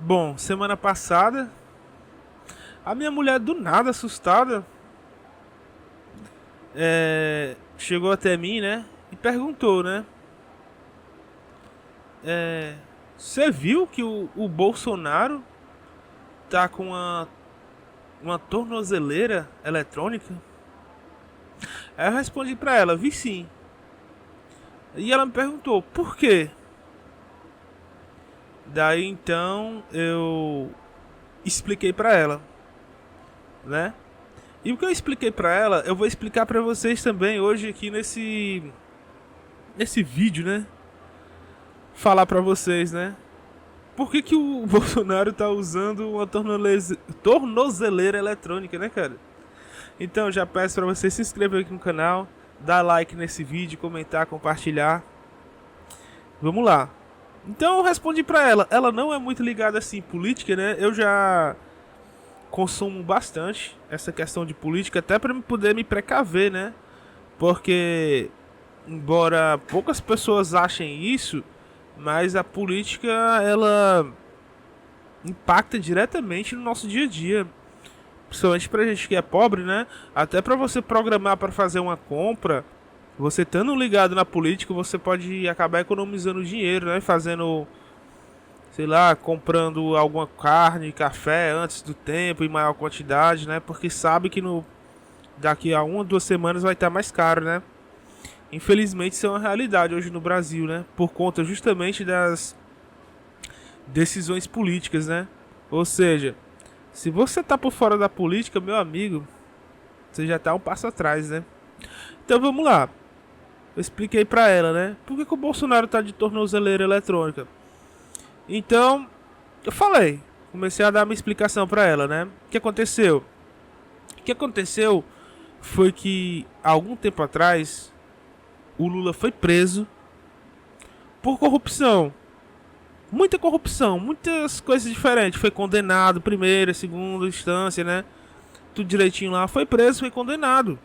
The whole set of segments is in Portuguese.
Bom, semana passada, a minha mulher do nada assustada chegou até mim, né? E perguntou, né? Você viu que o Bolsonaro tá com uma tornozeleira eletrônica? Aí eu respondi pra ela, vi sim. E ela me perguntou, por quê? Daí então eu expliquei pra ela, né? E o que eu expliquei pra ela, eu vou explicar pra vocês também hoje aqui nesse vídeo, né? Falar pra vocês, né? Por que o Bolsonaro tá usando uma tornozeleira eletrônica, né, cara? Então eu já peço pra você se inscrever aqui no canal, dar like nesse vídeo, comentar, compartilhar. Vamos lá. Então eu respondi pra ela. Ela não é muito ligada assim em política, né? Eu já consumo bastante essa questão de política, até pra poder me precaver, né? Porque embora poucas pessoas achem isso, mas a política ela impacta diretamente no nosso dia a dia. Principalmente pra gente que é pobre, né? Até pra você programar pra fazer uma compra, você estando ligado na política, você pode acabar economizando dinheiro, né? Fazendo, sei lá, comprando alguma carne, café antes do tempo em maior quantidade, né? Porque sabe que no daqui a 1 ou 2 semanas vai estar mais caro, né? Infelizmente isso é uma realidade hoje no Brasil, né? Por conta justamente das decisões políticas, né? Ou seja, se você tá por fora da política, meu amigo, você já tá um passo atrás, né? Então vamos lá. Eu expliquei pra ela, né? Por que o Bolsonaro tá de tornozeleira eletrônica? Então, eu falei. Comecei a dar uma explicação pra ela, né? O que aconteceu? O que aconteceu foi que, há algum tempo atrás, o Lula foi preso por corrupção. Muita corrupção, muitas coisas diferentes. Foi condenado, primeira, segunda instância, né? Tudo direitinho lá. Foi preso, foi condenado,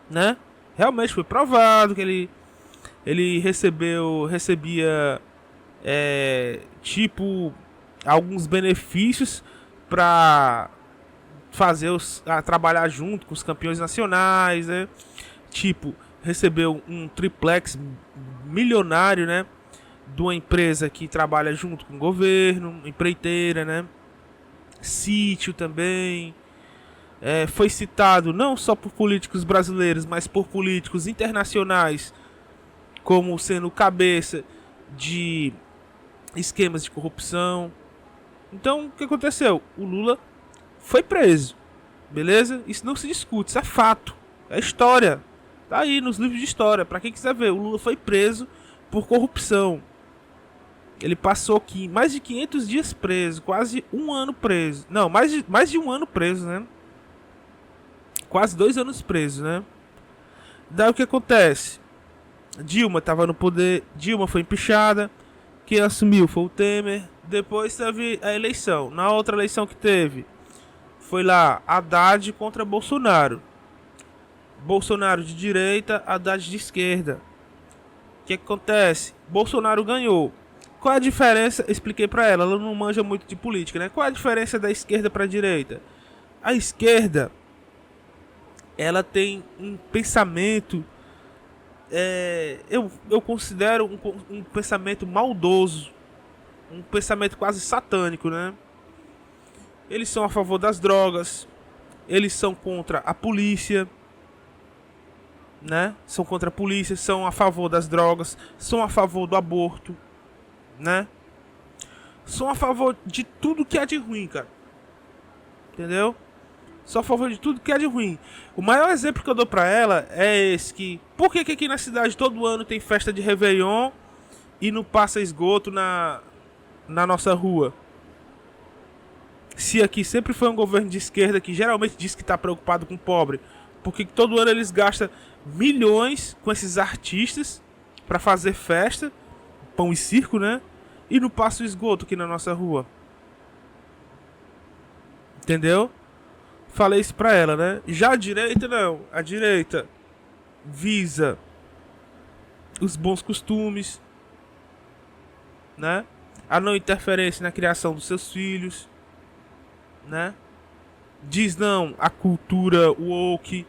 né? Realmente foi provado que ele recebia tipo alguns benefícios para fazer trabalhar junto com os campeões nacionais, né? Tipo, recebeu um triplex milionário, né? De uma empresa que trabalha junto com o governo, empreiteira, né? Sítio também. Foi citado não só por políticos brasileiros, mas por políticos internacionais como sendo cabeça de esquemas de corrupção. Então, o que aconteceu? O Lula foi preso, beleza? Isso não se discute, isso é fato, é história. Tá aí nos livros de história, para quem quiser ver. O Lula foi preso por corrupção. Ele passou aqui mais de 500 dias preso, quase um ano preso. Não, mais de um ano preso, né? Quase 2 anos preso, né? Daí o que acontece? Dilma estava no poder, Dilma foi empichada, quem assumiu foi o Temer. Depois teve a eleição. Na outra eleição que teve, foi lá Haddad contra Bolsonaro. Bolsonaro de direita, Haddad de esquerda. O que acontece? Bolsonaro ganhou. Qual é a diferença? Expliquei pra ela, ela não manja muito de política, né? Qual é a diferença da esquerda pra direita? A esquerda, ela tem um pensamento, eu considero um pensamento maldoso, um pensamento quase satânico, né? Eles são a favor das drogas, eles são contra a polícia, né? São contra a polícia, são a favor das drogas, são a favor do aborto, né? São a favor de tudo que é de ruim, cara. Entendeu? Sou a favor de tudo que é de ruim. O maior exemplo que eu dou pra ela é esse que... Por que aqui na cidade todo ano tem festa de Réveillon e não passa esgoto na nossa rua? Se aqui sempre foi um governo de esquerda que geralmente diz que tá preocupado com o pobre, porque todo ano eles gastam milhões com esses artistas pra fazer festa, pão e circo, né? E não passa o esgoto aqui na nossa rua. Entendeu? Falei isso pra ela, né? Já a direita não. A direita visa os bons costumes, né? a não interferência na criação dos seus filhos, né? Diz não à cultura woke,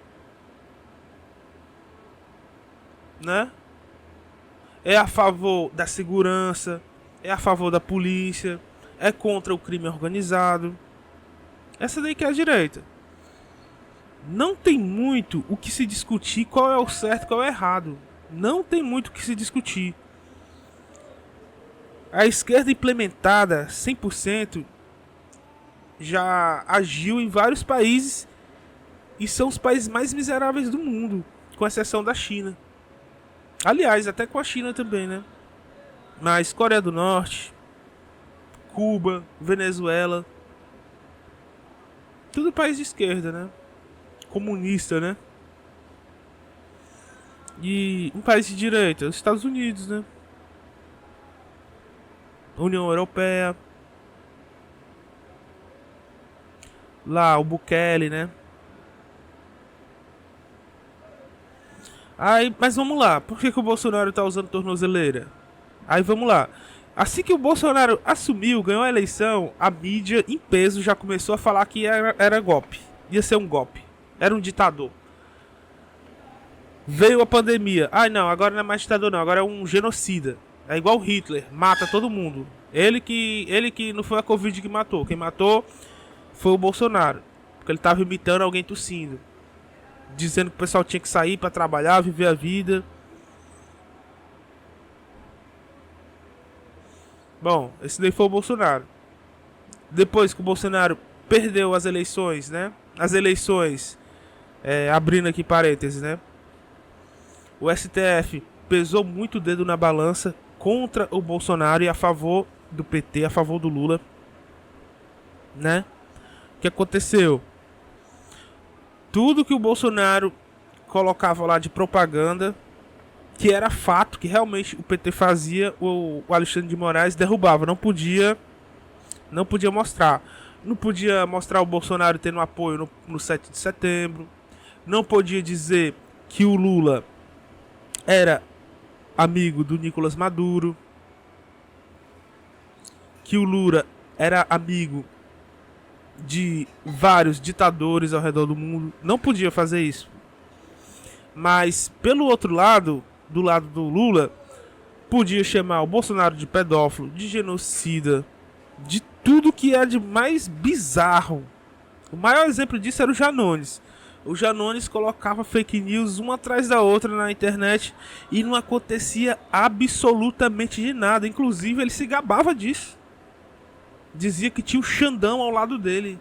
né? É a favor da segurança, é a favor da polícia, é contra o crime organizado. Essa daí que é a direita. Não tem muito o que se discutir qual é o certo e qual é o errado. Não tem muito o que se discutir. A esquerda implementada 100% já agiu em vários países e são os países mais miseráveis do mundo, com exceção da China. Aliás, até com a China também, né? Mas Coreia do Norte, Cuba, Venezuela, tudo país de esquerda, né? Comunista, né? E um país de direita, os Estados Unidos, né? União Europeia. Lá, o Bukele, né? Aí, mas vamos lá, por que o Bolsonaro tá usando tornozeleira? Aí vamos lá. Assim que o Bolsonaro assumiu, ganhou a eleição, a mídia em peso já começou a falar que era golpe. Ia ser um golpe. Era um ditador. Veio a pandemia. Ai não, agora não é mais ditador não, agora é um genocida. É igual Hitler, mata todo mundo. Ele que não foi a Covid que matou. Quem matou foi o Bolsonaro. Porque ele tava imitando alguém tossindo. Dizendo que o pessoal tinha que sair pra trabalhar, viver a vida. Bom, esse daí foi o Bolsonaro. Depois que o Bolsonaro perdeu as eleições, né? As eleições, abrindo aqui parênteses, né? O STF pesou muito o dedo na balança contra o Bolsonaro e a favor do PT, a favor do Lula, né? O que aconteceu? Tudo que o Bolsonaro colocava lá de propaganda, que era fato, que realmente o PT fazia, o Alexandre de Moraes derrubava. Não podia mostrar. Não podia mostrar o Bolsonaro tendo apoio no 7 de setembro. Não podia dizer que o Lula era amigo do Nicolás Maduro. Que o Lula era amigo de vários ditadores ao redor do mundo. Não podia fazer isso. Mas, pelo outro lado, do lado do Lula, podia chamar o Bolsonaro de pedófilo, de genocida, de tudo que é de mais bizarro. O maior exemplo disso era o Janones. O Janones colocava fake news uma atrás da outra na internet e não acontecia absolutamente de nada. Inclusive, ele se gabava disso. Dizia que tinha o Xandão ao lado dele.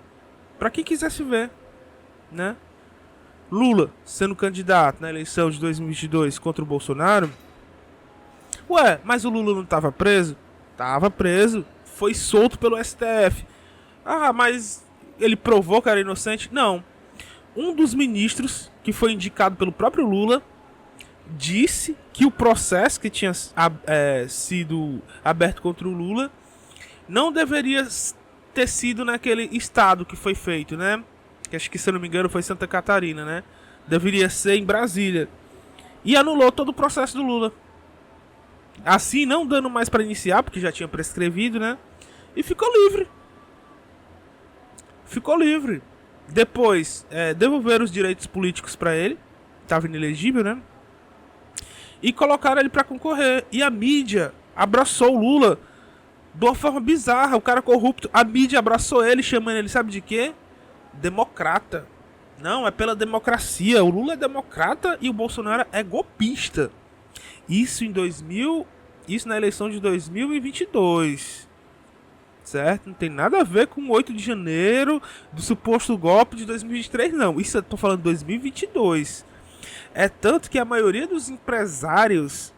Pra quem quisesse ver, né? Lula sendo candidato na eleição de 2022 contra o Bolsonaro. Ué, mas o Lula não tava preso? Tava preso. Foi solto pelo STF. Ah, mas ele provou que era inocente? Não. Um dos ministros, que foi indicado pelo próprio Lula, disse que o processo que tinha sido aberto contra o Lula não deveria ter sido naquele estado que foi feito, né? Que acho que, se eu não me engano, foi Santa Catarina, né? Deveria ser em Brasília. E anulou todo o processo do Lula. Assim, não dando mais para iniciar, porque já tinha prescrevido, né? E ficou livre. Ficou livre. Depois, devolveram os direitos políticos para ele. Tava inelegível, né? E colocaram ele para concorrer. E a mídia abraçou o Lula de uma forma bizarra. O cara corrupto. A mídia abraçou ele, chamando ele, sabe de quê? Democrata. Não, é pela democracia. O Lula é democrata e o Bolsonaro é golpista. Isso na eleição de 2022. Certo? Não tem nada a ver com o 8 de janeiro do suposto golpe de 2023, não. Isso eu tô falando de 2022. É tanto que a maioria dos empresários,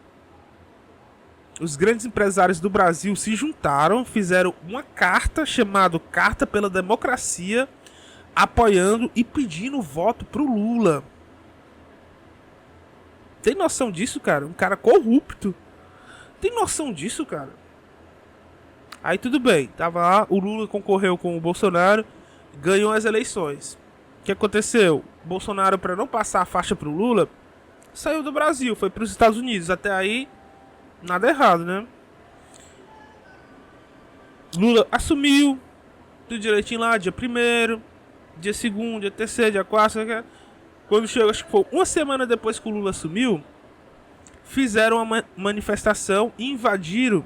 os grandes empresários do Brasil, se juntaram, fizeram uma carta chamada Carta pela Democracia, apoiando e pedindo voto pro Lula. Tem noção disso, cara? Um cara corrupto. Tem noção disso, cara? Aí tudo bem, tava lá, o Lula concorreu com o Bolsonaro, ganhou as eleições. O que aconteceu? Bolsonaro, para não passar a faixa pro Lula, saiu do Brasil, foi para os Estados Unidos. Até aí, nada errado, né? Lula assumiu, tudo direitinho lá, dia 1º, dia 2º, dia 3º, dia 4º. Quando chegou, acho que foi uma semana depois que o Lula assumiu, fizeram uma manifestação e invadiram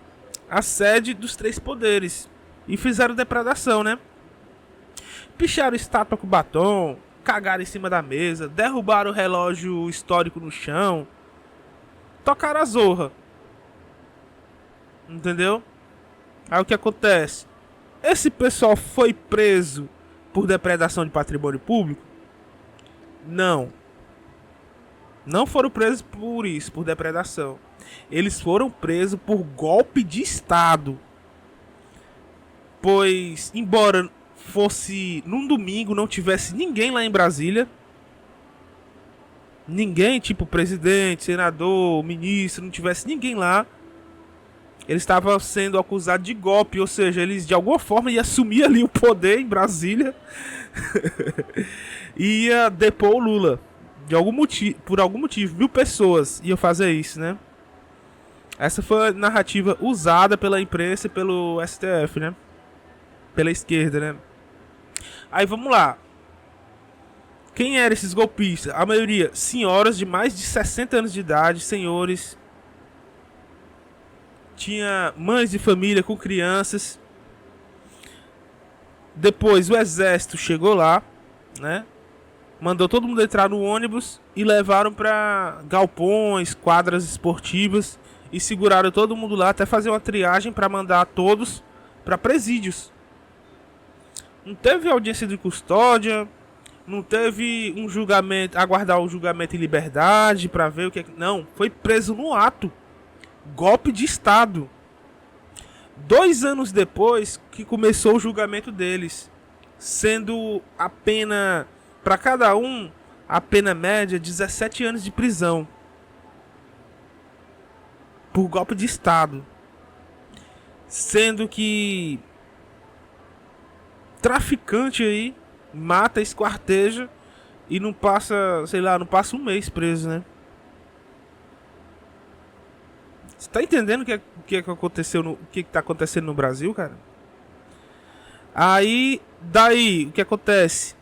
a sede dos três poderes. E fizeram depredação, né? Picharam estátua com batom, cagaram em cima da mesa, derrubaram o relógio histórico no chão, tocaram a zorra. Entendeu? Aí o que acontece? Esse pessoal foi preso por depredação de patrimônio público? Não. Não foram presos por isso, por depredação. Eles foram presos por golpe de Estado. Pois, embora fosse num domingo, não tivesse ninguém lá em Brasília. Ninguém, tipo presidente, senador, ministro, não tivesse ninguém lá. Eles estavam sendo acusados de golpe, ou seja, eles de alguma forma iam assumir ali o poder em Brasília. E ia depor o Lula. De algum motivo, por algum motivo, 1.000 pessoas iam fazer isso, né? Essa foi a narrativa usada pela imprensa e pelo STF, né? Pela esquerda, né? Aí vamos lá. Quem eram esses golpistas? A maioria, senhoras de mais de 60 anos de idade, senhores. Tinha mães de família com crianças. Depois o exército chegou lá, né? Mandou todo mundo entrar no ônibus e levaram para galpões, quadras esportivas e seguraram todo mundo lá até fazer uma triagem para mandar todos para presídios. Não teve audiência de custódia, não teve um julgamento, aguardar o julgamento em liberdade para ver o que é. Não, foi preso no ato. Golpe de Estado. 2 anos depois que começou o julgamento deles, sendo a pena para cada um, a pena média 17 anos de prisão por golpe de Estado. Sendo que traficante aí mata, esquarteja e não passa, sei lá, não passa um mês preso, né? Você tá entendendo o que aconteceu o que tá acontecendo no Brasil, cara? Aí, daí, o que acontece?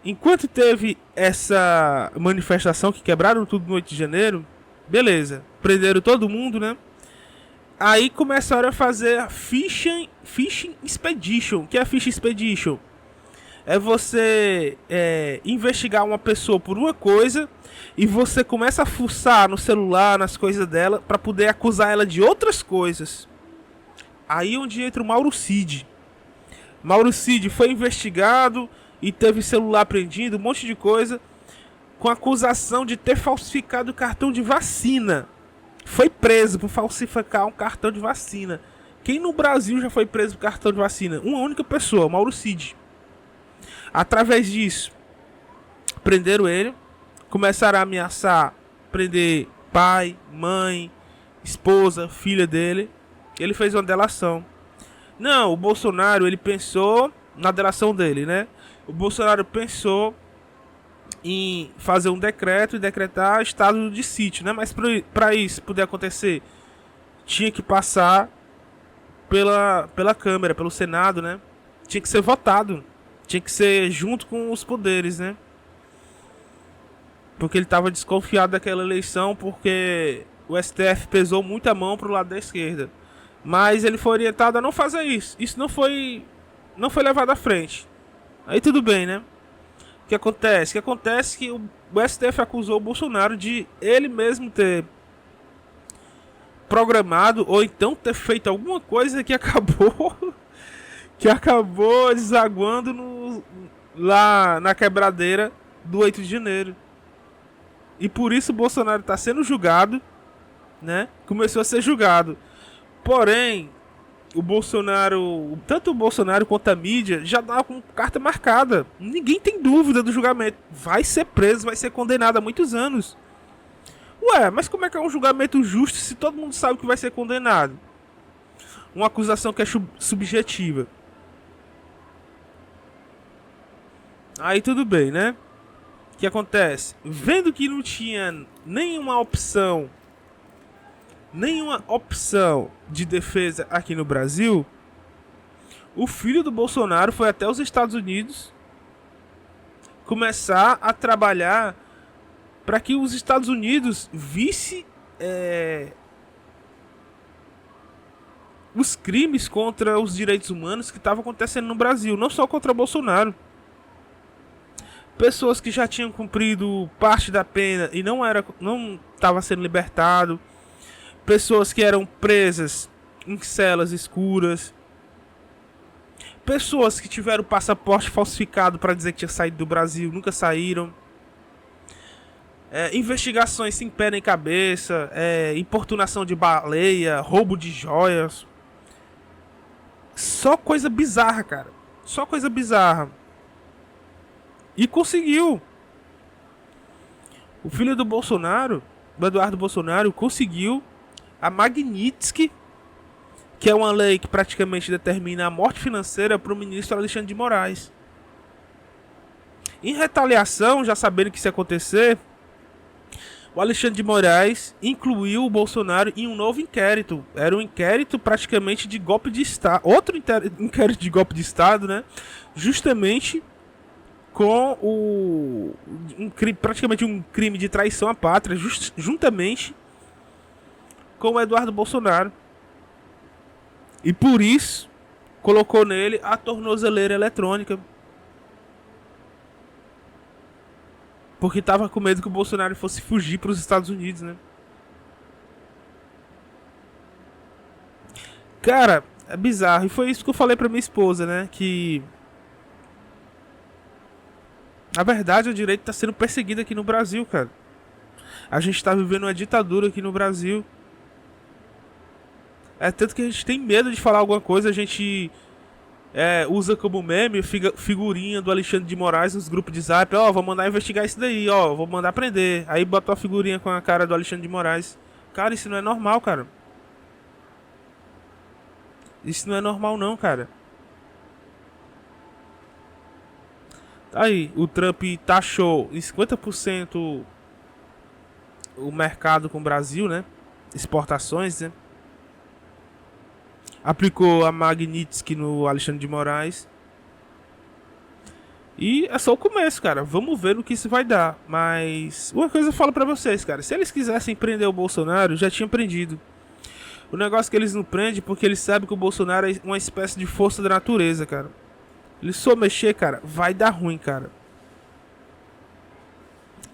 Enquanto teve essa manifestação que quebraram tudo no 8 de janeiro, beleza, prenderam todo mundo, né? Aí começaram a fazer a Fishing Expedition. O que é a Fishing Expedition? É você investigar uma pessoa por uma coisa e você começa a fuçar no celular, nas coisas dela, para poder acusar ela de outras coisas. Aí onde entra o Mauro Cid. Mauro Cid foi investigado e teve celular apreendido, um monte de coisa, com acusação de ter falsificado o cartão de vacina. Foi preso por falsificar um cartão de vacina. Quem no Brasil já foi preso por cartão de vacina? Uma única pessoa, Mauro Cid. Através disso, prenderam ele, começaram a ameaçar prender pai, mãe, esposa, filha dele. Ele fez uma delação. Não, o Bolsonaro, ele pensou na delação dele, né? O Bolsonaro pensou em fazer um decreto e decretar estado de sítio, né? Mas para isso poder acontecer, tinha que passar pela Câmara, pelo Senado, né? Tinha que ser votado. Tinha que ser junto com os poderes, né? Porque ele estava desconfiado daquela eleição, porque o STF pesou muito a mão pro lado da esquerda. Mas ele foi orientado a não fazer isso. Isso não foi levado à frente. Aí tudo bem, né? O que acontece? O que acontece é que o STF acusou o Bolsonaro de ele mesmo ter programado ou então ter feito alguma coisa que acabou desaguando lá na quebradeira do 8 de janeiro. E por isso o Bolsonaro está sendo julgado, né? Começou a ser julgado. Porém, o Bolsonaro, tanto o Bolsonaro quanto a mídia, já dá com carta marcada. Ninguém tem dúvida do julgamento. Vai ser preso, vai ser condenado há muitos anos. Ué, mas como é que é um julgamento justo se todo mundo sabe que vai ser condenado? Uma acusação que é subjetiva. Aí tudo bem, né? O que acontece? Vendo que não tinha nenhuma opção nenhuma opção de defesa aqui no Brasil, o filho do Bolsonaro foi até os Estados Unidos começar a trabalhar para que os Estados Unidos visse os crimes contra os direitos humanos que estavam acontecendo no Brasil, não só contra Bolsonaro. Pessoas que já tinham cumprido parte da pena e não estava sendo libertado, pessoas que eram presas em celas escuras, pessoas que tiveram passaporte falsificado para dizer que tinha saído do Brasil, nunca saíram. Investigações sem pé nem cabeça, importunação de baleia, roubo de joias. Só coisa bizarra, cara. Só coisa bizarra. E conseguiu. O filho do Bolsonaro, do Eduardo Bolsonaro, conseguiu a Magnitsky, que é uma lei que praticamente determina a morte financeira para o ministro Alexandre de Moraes. Em retaliação, já sabendo que isso ia acontecer, o Alexandre de Moraes incluiu o Bolsonaro em um novo inquérito. Era um inquérito praticamente de golpe de Estado. Outro inquérito de golpe de Estado, né? Justamente com praticamente um crime de traição à pátria, juntamente com o Eduardo Bolsonaro. E por isso colocou nele a tornozeleira eletrônica. Porque tava com medo que o Bolsonaro fosse fugir para os Estados Unidos, né? Cara, é bizarro. E foi isso que eu falei pra minha esposa, né? Que na verdade o direito tá sendo perseguido aqui no Brasil, cara. A gente tá vivendo uma ditadura aqui no Brasil. É tanto que a gente tem medo de falar alguma coisa, a gente usa como meme figurinha do Alexandre de Moraes nos grupos de zap. Vou mandar investigar isso daí, vou mandar prender. Aí bota a figurinha com a cara do Alexandre de Moraes. Cara, isso não é normal, cara. Isso não é normal não, cara. Aí, o Trump taxou em 50% o mercado com o Brasil, né? Exportações, né? Aplicou a Magnitsky no Alexandre de Moraes. E é só o começo, cara. Vamos ver no que isso vai dar. Mas uma coisa eu falo pra vocês, cara. Se eles quisessem prender o Bolsonaro, já tinham prendido. O negócio é que eles não prendem porque eles sabem que o Bolsonaro é uma espécie de força da natureza, cara. Ele só mexer, cara, vai dar ruim, cara.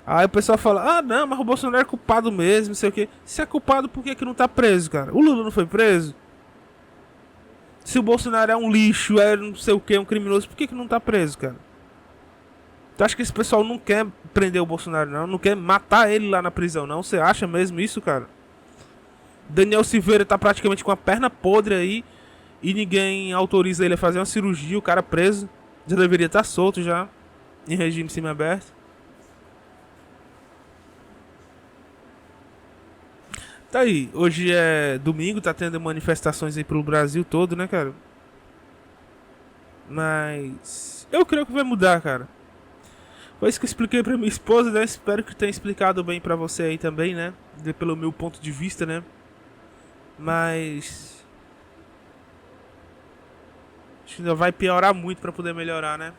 Aí o pessoal fala, não, mas o Bolsonaro é culpado mesmo, não sei o que. Se é culpado, por que não tá preso, cara? O Lula não foi preso? Se o Bolsonaro é um lixo, não sei o que, um criminoso, por que não tá preso, cara? Tu acha que esse pessoal não quer prender o Bolsonaro, não? Não quer matar ele lá na prisão, não? Você acha mesmo isso, cara? Daniel Silveira tá praticamente com a perna podre aí e ninguém autoriza ele a fazer uma cirurgia, o cara preso. Já deveria estar solto já, em regime semiaberto. Tá aí, hoje é domingo, tá tendo manifestações aí pelo Brasil todo, né, cara? Mas eu creio que vai mudar, cara. Foi isso que eu expliquei pra minha esposa, né? Espero que tenha explicado bem pra você aí também, né? Pelo meu ponto de vista, né? Mas acho que ainda vai piorar muito pra poder melhorar, né?